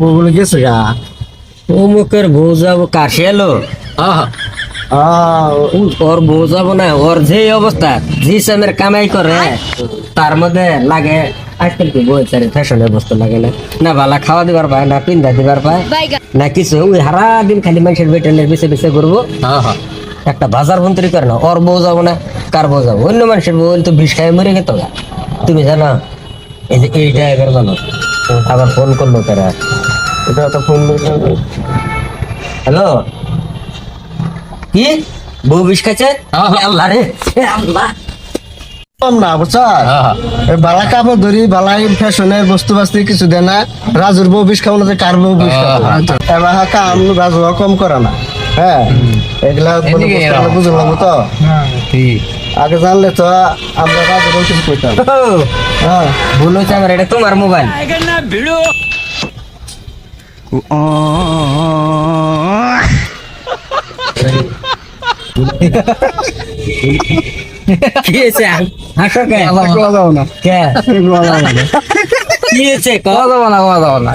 ওগুলো গেছে গা। অমুকের বউ যাবো কাশি এলো ওর বউ যাবো না, ওর যে অবস্থা জি সামের কামাই করে তার মধ্যে লাগে আজকাল কি বই চারি ফ্যাশনের বস্তু লাগে না, না ভালা খাওয়া দিবার পায় না, পিন্ধা দিবার পায় না কিছু। ওই হারা দিন খালি মানুষের বেটেনের বেছে বেছে করবো, একটা বাজার ভন্তরি করে না। ওর বউ যাবো না, কার বউ যাবো? অন্য মানুষের বউ তো বিষ খাই মরে গেত গা। তুমি জানো এই যে এইটা এবার জানো, আবার ফোন করলো তারা, এটা তো ফোন হ্যালো কি বউ বিষ খাইছে? আল্লাহ রে আল্লাহ। কম না বুঝছাস, বালা কাপড় ধরি বালাই ফ্যাশনের বস্তু বাস্তি কিছু দেয় না। রাজুর বউ বিষ খাবো না যে কার বউ বিষ খাবো? এবার কাম রাজু কম করে না। হ্যাঁ, এগুলা বুঝে লাগবো তো। আগে জানলে তো আমরা রাজুর ওষুধ করতাম। হ্যাঁ, ভুল হয়েছে আমার, এটা তোমার মোবাইল। কি হয়েছে? হাসো কে? যাও না কে? কি হয়েছে? কথা বলা